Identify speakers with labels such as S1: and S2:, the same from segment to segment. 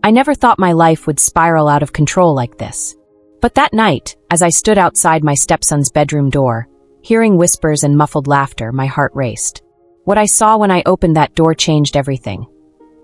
S1: I never thought my life would spiral out of control like this. But that night, as I stood outside my stepson's bedroom door, hearing whispers and muffled laughter, my heart raced. What I saw when I opened that door changed everything.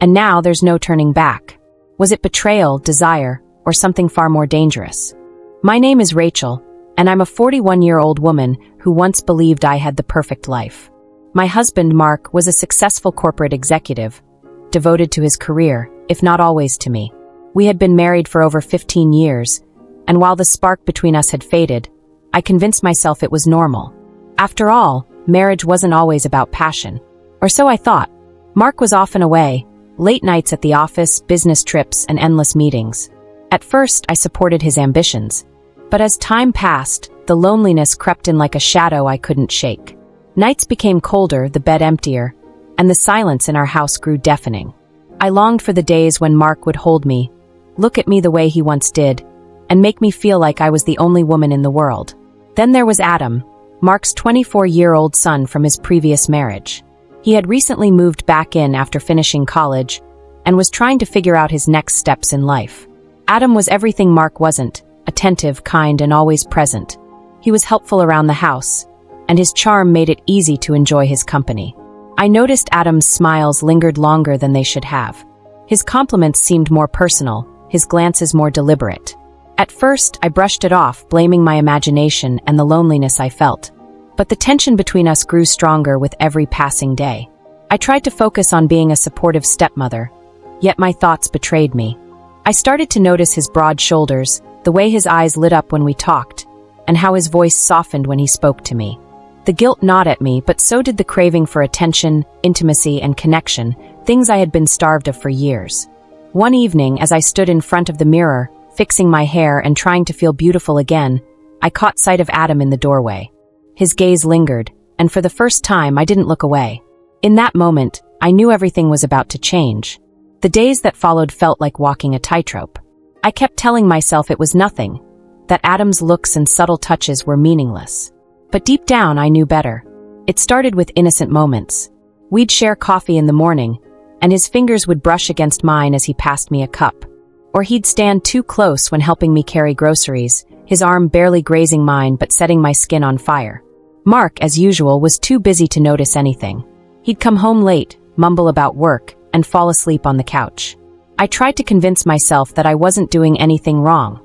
S1: And now there's no turning back. Was it betrayal, desire, or something far more dangerous? My name is Rachel, and I'm a 41-year-old woman who once believed I had the perfect life. My husband, Mark, was a successful corporate executive, devoted to his career, if not always to me. We had been married for over 15 years, and while the spark between us had faded, I convinced myself it was normal. After all, marriage wasn't always about passion. Or so I thought. Mark was often away, late nights at the office, business trips, and endless meetings. At first, I supported his ambitions. But as time passed, the loneliness crept in like a shadow I couldn't shake. Nights became colder, the bed emptier, and the silence in our house grew deafening. I longed for the days when Mark would hold me, look at me the way he once did, and make me feel like I was the only woman in the world. Then there was Adam, Mark's 24-year-old son from his previous marriage. He had recently moved back in after finishing college and was trying to figure out his next steps in life. Adam was everything Mark wasn't, attentive, kind, and always present. He was helpful around the house, and his charm made it easy to enjoy his company. I noticed Adam's smiles lingered longer than they should have. His compliments seemed more personal, his glances more deliberate. At first, I brushed it off, blaming my imagination and the loneliness I felt. But the tension between us grew stronger with every passing day. I tried to focus on being a supportive stepmother, yet my thoughts betrayed me. I started to notice his broad shoulders, the way his eyes lit up when we talked, and how his voice softened when he spoke to me. The guilt gnawed at me, but so did the craving for attention, intimacy, and connection, things I had been starved of for years. One evening, as I stood in front of the mirror, fixing my hair and trying to feel beautiful again, I caught sight of Adam in the doorway. His gaze lingered, and for the first time I didn't look away. In that moment, I knew everything was about to change. The days that followed felt like walking a tightrope. I kept telling myself it was nothing, that Adam's looks and subtle touches were meaningless. But deep down I knew better. It started with innocent moments. We'd share coffee in the morning, and his fingers would brush against mine as he passed me a cup. Or he'd stand too close when helping me carry groceries, his arm barely grazing mine but setting my skin on fire. Mark, as usual, was too busy to notice anything. He'd come home late, mumble about work, and fall asleep on the couch. I tried to convince myself that I wasn't doing anything wrong,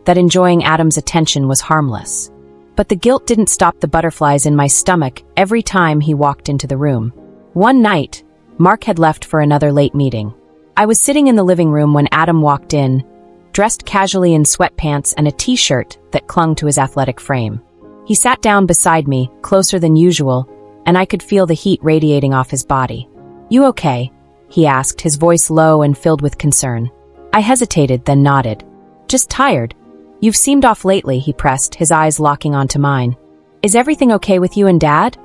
S1: that enjoying Adam's attention was harmless. But the guilt didn't stop the butterflies in my stomach every time he walked into the room. One night, Mark had left for another late meeting. I was sitting in the living room when Adam walked in, dressed casually in sweatpants and a t-shirt that clung to his athletic frame. He sat down beside me, closer than usual, and I could feel the heat radiating off his body. "You okay?" he asked, his voice low and filled with concern. I hesitated, then nodded. "Just tired. You've seemed off lately," he pressed, his eyes locking onto mine. "Is everything okay with you and Dad?"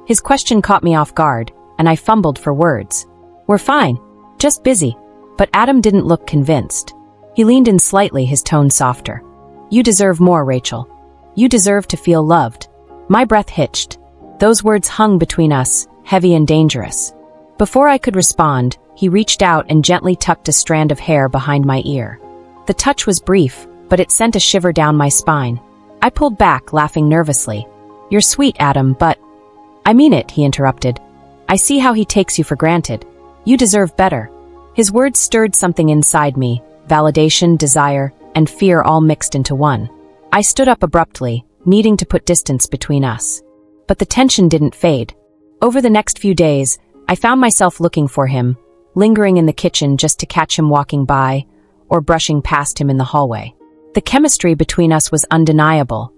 S1: His question caught me off guard, and I fumbled for words. "We're fine. Just busy." But Adam didn't look convinced. He leaned in slightly, his tone softer. "You deserve more, Rachel. You deserve to feel loved." My breath hitched. Those words hung between us, heavy and dangerous. Before I could respond, he reached out and gently tucked a strand of hair behind my ear. The touch was brief, but it sent a shiver down my spine. I pulled back, laughing nervously. "You're sweet, Adam, but—" "I mean it," he interrupted. "I see how he takes you for granted. You deserve better." His words stirred something inside me, validation, desire, and fear all mixed into one. I stood up abruptly, needing to put distance between us. But the tension didn't fade. Over the next few days, I found myself looking for him, lingering in the kitchen just to catch him walking by, or brushing past him in the hallway. The chemistry between us was undeniable,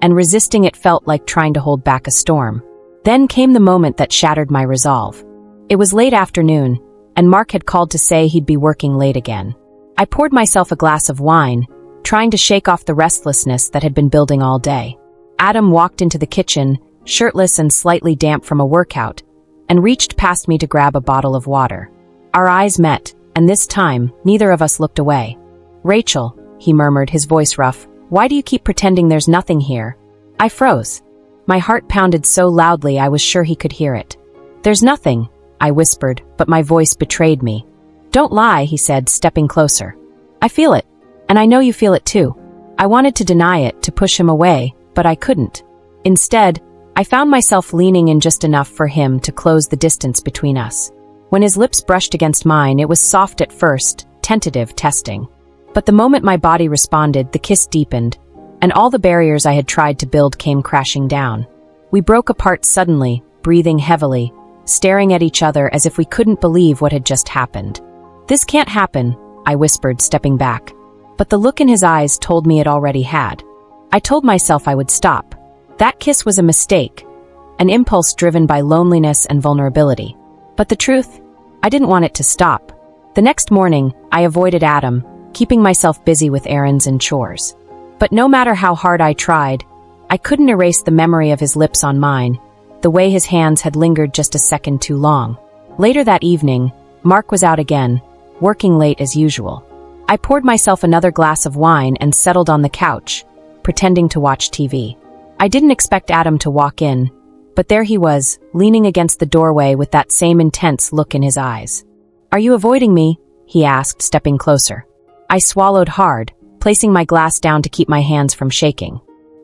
S1: and resisting it felt like trying to hold back a storm. Then came the moment that shattered my resolve. It was late afternoon, and Mark had called to say he'd be working late again. I poured myself a glass of wine, trying to shake off the restlessness that had been building all day. Adam walked into the kitchen, shirtless and slightly damp from a workout, and reached past me to grab a bottle of water. Our eyes met, and this time, neither of us looked away. "Rachel," he murmured, his voice rough, "why do you keep pretending there's nothing here?" I froze. My heart pounded so loudly I was sure he could hear it. "There's nothing," I whispered, but my voice betrayed me. Don't lie, he said, stepping closer. I feel it. And I know you feel it too. I wanted to deny it, to push him away, but I couldn't. Instead, I found myself leaning in just enough for him to close the distance between us. When his lips brushed against mine, it was soft at first, tentative, testing. But the moment my body responded, the kiss deepened, and all the barriers I had tried to build came crashing down. We broke apart suddenly, breathing heavily, staring at each other as if we couldn't believe what had just happened. This can't happen, I whispered, stepping back. But the look in his eyes told me it already had. I told myself I would stop. That kiss was a mistake, an impulse driven by loneliness and vulnerability. But the truth? I didn't want it to stop. The next morning, I avoided Adam, keeping myself busy with errands and chores. But no matter how hard I tried, I couldn't erase the memory of his lips on mine, the way his hands had lingered just a second too long. Later that evening, Mark was out again, working late as usual. I poured myself another glass of wine and settled on the couch, pretending to watch TV. I didn't expect Adam to walk in, but there he was, leaning against the doorway with that same intense look in his eyes. "Are you avoiding me?" he asked, stepping closer. I swallowed hard, placing my glass down to keep my hands from shaking.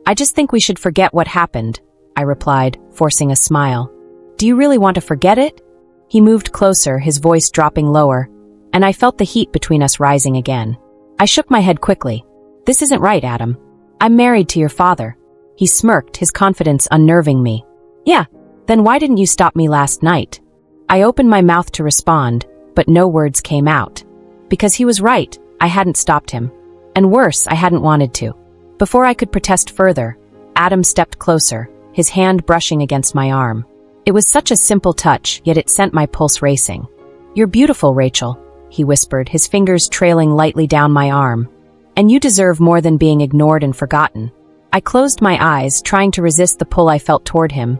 S1: "I just think we should forget what happened," I replied, forcing a smile. "Do you really want to forget it?" He moved closer, his voice dropping lower, and I felt the heat between us rising again. I shook my head quickly. "This isn't right, Adam. I'm married to your father." He smirked, his confidence unnerving me. "Yeah, then why didn't you stop me last night?" I opened my mouth to respond, but no words came out. Because he was right, I hadn't stopped him. And worse, I hadn't wanted to. Before I could protest further, Adam stepped closer, his hand brushing against my arm. It was such a simple touch, yet it sent my pulse racing. "You're beautiful, Rachel," he whispered, his fingers trailing lightly down my arm. "And you deserve more than being ignored and forgotten." I closed my eyes, trying to resist the pull I felt toward him,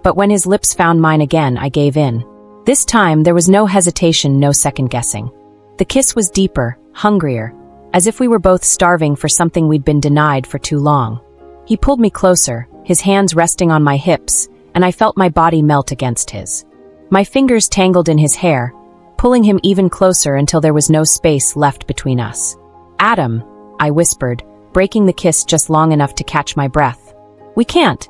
S1: but when his lips found mine again, I gave in. This time, there was no hesitation, no second-guessing. The kiss was deeper, hungrier, as if we were both starving for something we'd been denied for too long. He pulled me closer, his hands resting on my hips, and I felt my body melt against his. My fingers tangled in his hair, pulling him even closer until there was no space left between us. "Adam," I whispered, breaking the kiss just long enough to catch my breath. "We can't."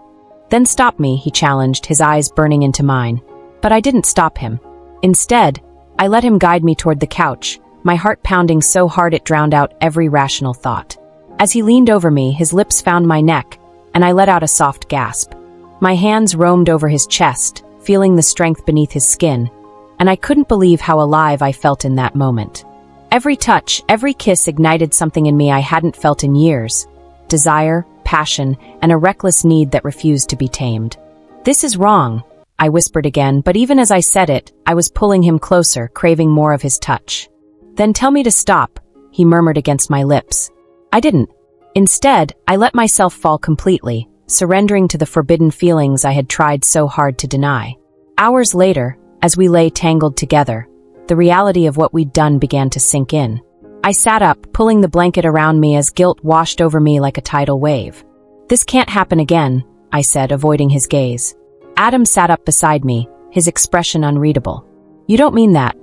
S1: "Then stop me," he challenged, his eyes burning into mine. But I didn't stop him. Instead, I let him guide me toward the couch, my heart pounding so hard it drowned out every rational thought. As he leaned over me, his lips found my neck, and I let out a soft gasp. My hands roamed over his chest, feeling the strength beneath his skin, and I couldn't believe how alive I felt in that moment. Every touch, every kiss ignited something in me I hadn't felt in years. Desire, passion, and a reckless need that refused to be tamed. "This is wrong," I whispered again, but even as I said it, I was pulling him closer, craving more of his touch. "Then tell me to stop," he murmured against my lips. I didn't. Instead, I let myself fall completely, surrendering to the forbidden feelings I had tried so hard to deny. Hours later, as we lay tangled together, the reality of what we'd done began to sink in. I sat up, pulling the blanket around me as guilt washed over me like a tidal wave. "This can't happen again," I said, avoiding his gaze. Adam sat up beside me, his expression unreadable. "You don't mean that."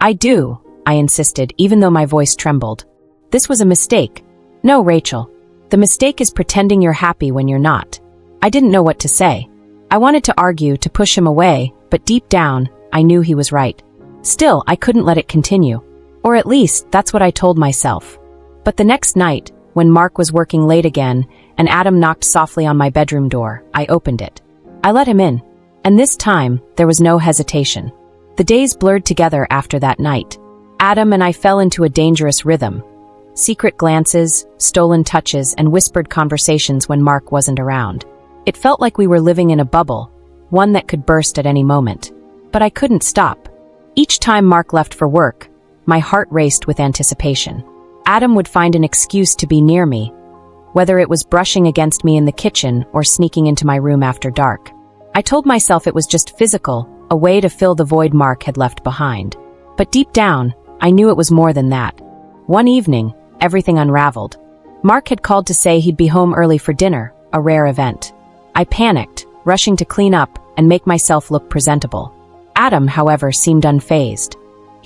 S1: "I do," I insisted, even though my voice trembled. "This was a mistake." "No, Rachel. The mistake is pretending you're happy when you're not." I didn't know what to say. I wanted to argue, to push him away, but deep down, I knew he was right. Still, I couldn't let it continue. Or at least, that's what I told myself. But the next night, when Mark was working late again, and Adam knocked softly on my bedroom door, I opened it. I let him in. And this time, there was no hesitation. The days blurred together after that night. Adam and I fell into a dangerous rhythm. Secret glances, stolen touches, and whispered conversations when Mark wasn't around. It felt like we were living in a bubble, one that could burst at any moment. But I couldn't stop. Each time Mark left for work, my heart raced with anticipation. Adam would find an excuse to be near me, whether it was brushing against me in the kitchen or sneaking into my room after dark. I told myself it was just physical, a way to fill the void Mark had left behind. But deep down, I knew it was more than that. One evening, everything unraveled. Mark had called to say he'd be home early for dinner, a rare event. I panicked, rushing to clean up and make myself look presentable. Adam, however, seemed unfazed.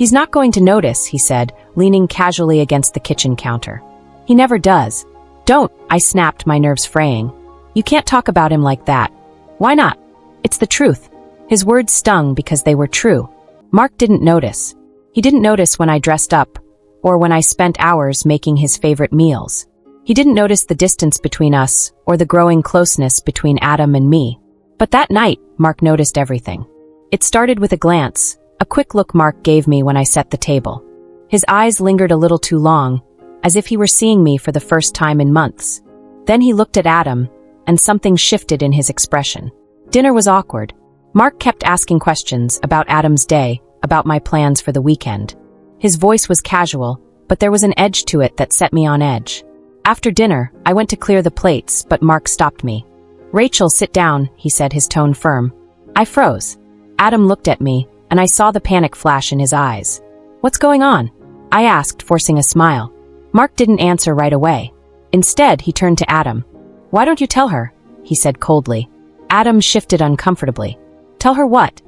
S1: He's not going to notice, he said, leaning casually against the kitchen counter. He never does. Don't, I snapped, my nerves fraying. You can't talk about him like that. Why not? It's the truth. His words stung because they were true. Mark didn't notice. He didn't notice when I dressed up, or when I spent hours making his favorite meals. He didn't notice the distance between us, or the growing closeness between Adam and me. But that night, Mark noticed everything. It started with a glance, a quick look Mark gave me when I set the table. His eyes lingered a little too long, as if he were seeing me for the first time in months. Then he looked at Adam, and something shifted in his expression. Dinner was awkward. Mark kept asking questions about Adam's day, about my plans for the weekend. His voice was casual, but there was an edge to it that set me on edge. After dinner, I went to clear the plates, but Mark stopped me. "Rachel, sit down," he said, his tone firm. I froze. Adam looked at me, and I saw the panic flash in his eyes. "What's going on?" I asked, forcing a smile. Mark didn't answer right away. Instead, he turned to Adam. "Why don't you tell her?" he said coldly. Adam shifted uncomfortably. "Tell her what?"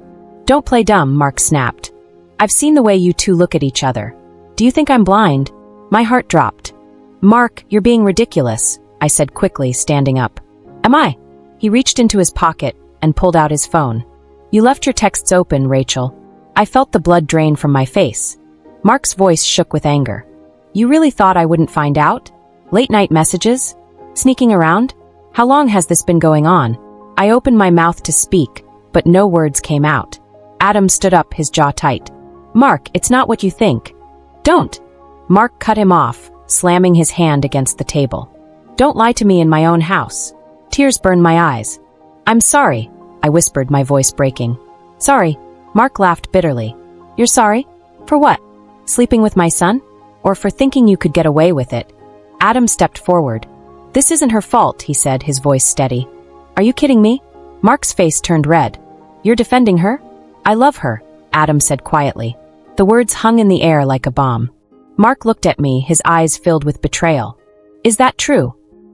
S1: "Don't play dumb," Mark snapped. "I've seen the way you two look at each other. Do you think I'm blind?" My heart dropped. "Mark, you're being ridiculous," I said quickly, standing up. "Am I?" He reached into his pocket and pulled out his phone. "You left your texts open, Rachel." I felt the blood drain from my face. Mark's voice shook with anger. "You really thought I wouldn't find out? Late-night messages? Sneaking around? How long has this been going on?" I opened my mouth to speak, but no words came out. Adam stood up, his jaw tight. "Mark, it's not what you think." "Don't!" Mark cut him off, slamming his hand against the table. "Don't lie to me in my own house." Tears burned my eyes. "I'm sorry," I whispered, my voice breaking. "Sorry." Mark laughed bitterly. "You're sorry? For what? Sleeping with my son? Or for thinking you could get away with it?" Adam stepped forward. "This isn't her fault," he said, his voice steady. "Are you kidding me?" Mark's face turned red. "You're defending her?" "I love her," Adam said quietly. The words hung in the air like a bomb. Mark looked at me, his eyes filled with betrayal. "Is that true?"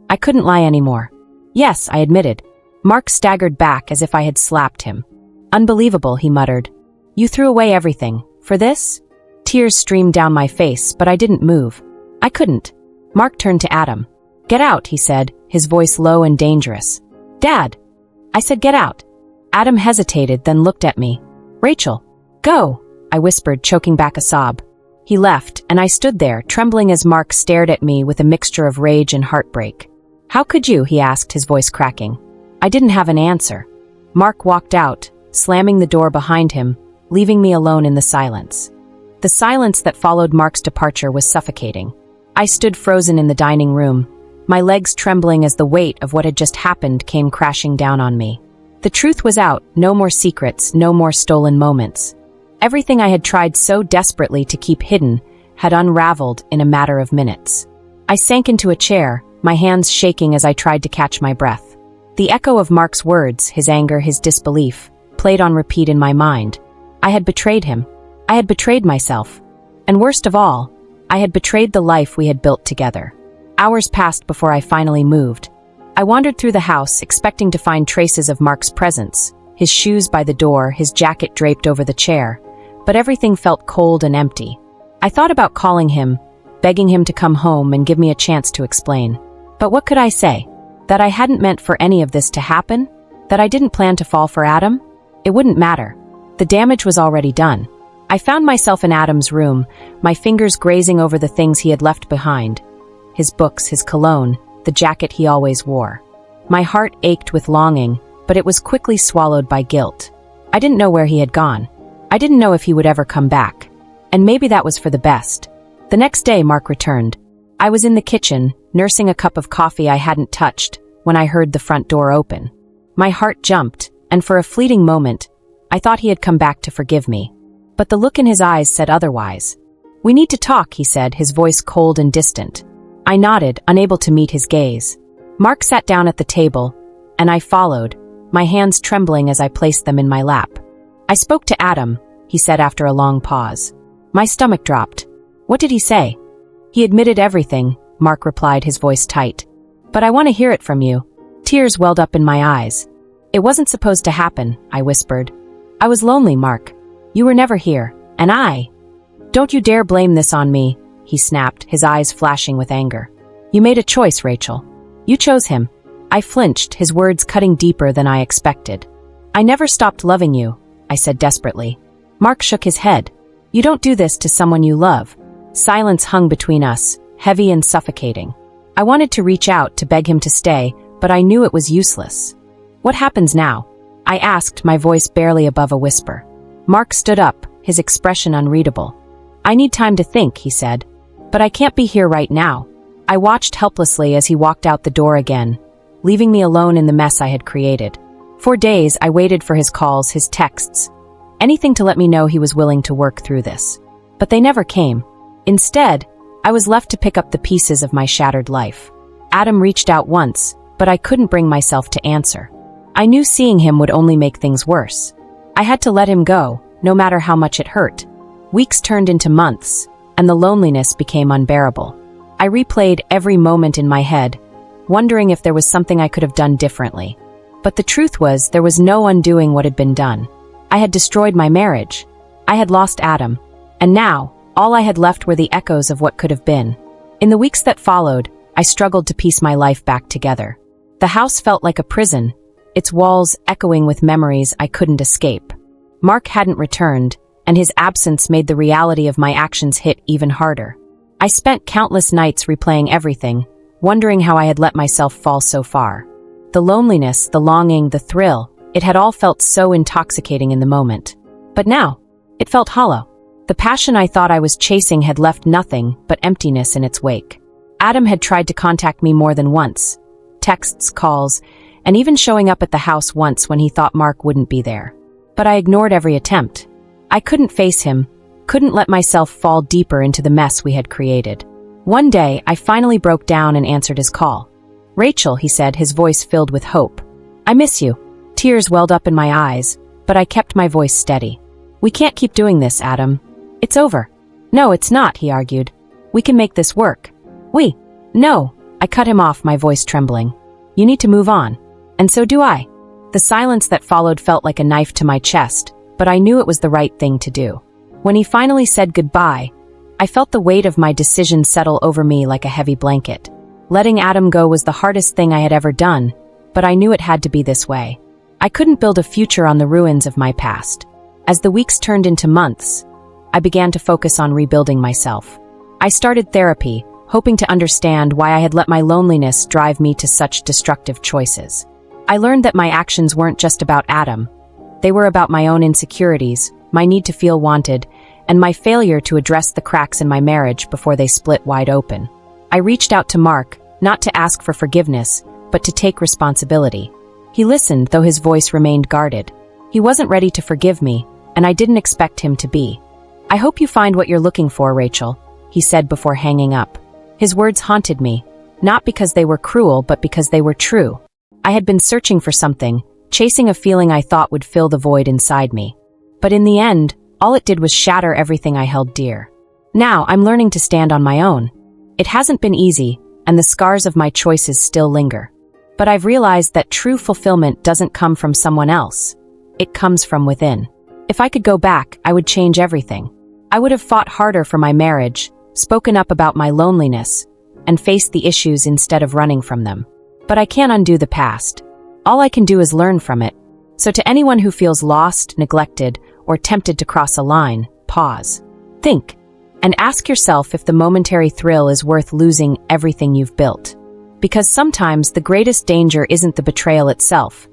S1: I couldn't lie anymore. "Yes," I admitted. Mark staggered back as if I had slapped him. "Unbelievable," he muttered. "You threw away everything. For this?" Tears streamed down my face, but I didn't move. I couldn't. Mark turned to Adam. "Get out," he said, his voice low and dangerous. "Dad!" I said, "Get out." Adam hesitated, then looked at me. "Rachel, go," I whispered, choking back a sob. He left, and I stood there, trembling as Mark stared at me with a mixture of rage and heartbreak. "How could you?" he asked, his voice cracking. I didn't have an answer. Mark walked out, slamming the door behind him, leaving me alone in the silence. The silence that followed Mark's departure was suffocating. I stood frozen in the dining room, my legs trembling as the weight of what had just happened came crashing down on me. The truth was out, no more secrets, no more stolen moments. Everything I had tried so desperately to keep hidden had unraveled in a matter of minutes. I sank into a chair, my hands shaking as I tried to catch my breath. The echo of Mark's words, his anger, his disbelief, played on repeat in my mind. I had betrayed him. I had betrayed myself. And worst of all, I had betrayed the life we had built together. Hours passed before I finally moved. I wandered through the house, expecting to find traces of Mark's presence, his shoes by the door, his jacket draped over the chair, but everything felt cold and empty. I thought about calling him, begging him to come home and give me a chance to explain. But what could I say? That I hadn't meant for any of this to happen? That I didn't plan to fall for Adam? It wouldn't matter. The damage was already done. I found myself in Adam's room, my fingers grazing over the things he had left behind. His books, his cologne, the jacket he always wore. My heart ached with longing, but it was quickly swallowed by guilt. I didn't know where he had gone. I didn't know if he would ever come back. And maybe that was for the best. The next day, Mark returned. I was in the kitchen, nursing a cup of coffee I hadn't touched, when I heard the front door open. My heart jumped, and for a fleeting moment, I thought he had come back to forgive me. But the look in his eyes said otherwise. "We need to talk," he said, his voice cold and distant. I nodded, unable to meet his gaze. Mark sat down at the table, and I followed, my hands trembling as I placed them in my lap. "I spoke to Adam," he said after a long pause. My stomach dropped. "What did he say?" "He admitted everything," Mark replied, his voice tight. "But I want to hear it from you." Tears welled up in my eyes. "It wasn't supposed to happen," I whispered. "I was lonely, Mark. You were never here, and I..." "Don't you dare blame this on me," he snapped, his eyes flashing with anger. "You made a choice, Rachel. You chose him." I flinched, his words cutting deeper than I expected. "I never stopped loving you," I said desperately. Mark shook his head. "You don't do this to someone you love." Silence hung between us, heavy and suffocating. I wanted to reach out to beg him to stay, but I knew it was useless. "What happens now?" I asked, my voice barely above a whisper. Mark stood up, his expression unreadable. "I need time to think," he said. "But I can't be here right now." I watched helplessly as he walked out the door again, leaving me alone in the mess I had created. For days, I waited for his calls, his texts, anything to let me know he was willing to work through this. But they never came. Instead, I was left to pick up the pieces of my shattered life. Adam reached out once, but I couldn't bring myself to answer. I knew seeing him would only make things worse. I had to let him go, no matter how much it hurt. Weeks turned into months, and the loneliness became unbearable. I replayed every moment in my head, wondering if there was something I could have done differently. But the truth was, there was no undoing what had been done. I had destroyed my marriage. I had lost Adam. And now, all I had left were the echoes of what could have been. In the weeks that followed, I struggled to piece my life back together. The house felt like a prison, its walls echoing with memories I couldn't escape. Mark hadn't returned, and his absence made the reality of my actions hit even harder. I spent countless nights replaying everything, wondering how I had let myself fall so far. The loneliness, the longing, the thrill, it had all felt so intoxicating in the moment. But now, it felt hollow. The passion I thought I was chasing had left nothing but emptiness in its wake. Adam had tried to contact me more than once. Texts, calls, and even showing up at the house once when he thought Mark wouldn't be there. But I ignored every attempt. I couldn't face him, couldn't let myself fall deeper into the mess we had created. One day, I finally broke down and answered his call. "Rachel," he said, his voice filled with hope. "I miss you." Tears welled up in my eyes, but I kept my voice steady. "We can't keep doing this, Adam. It's over." "No, it's not," he argued. "We can make this work." No, I cut him off, my voice trembling. "You need to move on. And so do I." The silence that followed felt like a knife to my chest, but I knew it was the right thing to do. When he finally said goodbye, I felt the weight of my decision settle over me like a heavy blanket. Letting Adam go was the hardest thing I had ever done, but I knew it had to be this way. I couldn't build a future on the ruins of my past. As the weeks turned into months, I began to focus on rebuilding myself. I started therapy, hoping to understand why I had let my loneliness drive me to such destructive choices. I learned that my actions weren't just about Adam. They were about my own insecurities, my need to feel wanted, and my failure to address the cracks in my marriage before they split wide open. I reached out to Mark, not to ask for forgiveness, but to take responsibility. He listened, though his voice remained guarded. He wasn't ready to forgive me, and I didn't expect him to be. "I hope you find what you're looking for, Rachel," he said before hanging up. His words haunted me, not because they were cruel, but because they were true. I had been searching for something, chasing a feeling I thought would fill the void inside me. But in the end, all it did was shatter everything I held dear. Now, I'm learning to stand on my own. It hasn't been easy, and the scars of my choices still linger. But I've realized that true fulfillment doesn't come from someone else. It comes from within. If I could go back, I would change everything. I would have fought harder for my marriage, spoken up about my loneliness, and faced the issues instead of running from them. But I can't undo the past. All I can do is learn from it. So to anyone who feels lost, neglected, or tempted to cross a line, pause. Think. And ask yourself if the momentary thrill is worth losing everything you've built. Because sometimes the greatest danger isn't the betrayal itself.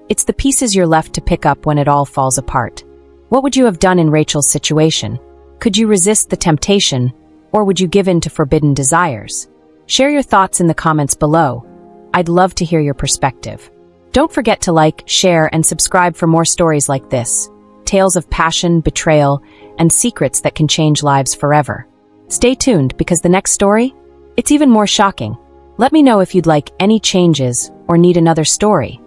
S1: It's the pieces you're left to pick up when it all falls apart. What would you have done in Rachel's situation? Could you resist the temptation, or would you give in to forbidden desires? Share your thoughts in the comments below. I'd love to hear your perspective. Don't forget to like, share, and subscribe for more stories like this. Tales of passion, betrayal, and secrets that can change lives forever. Stay tuned because the next story, it's even more shocking. Let me know if you'd like any changes or need another story.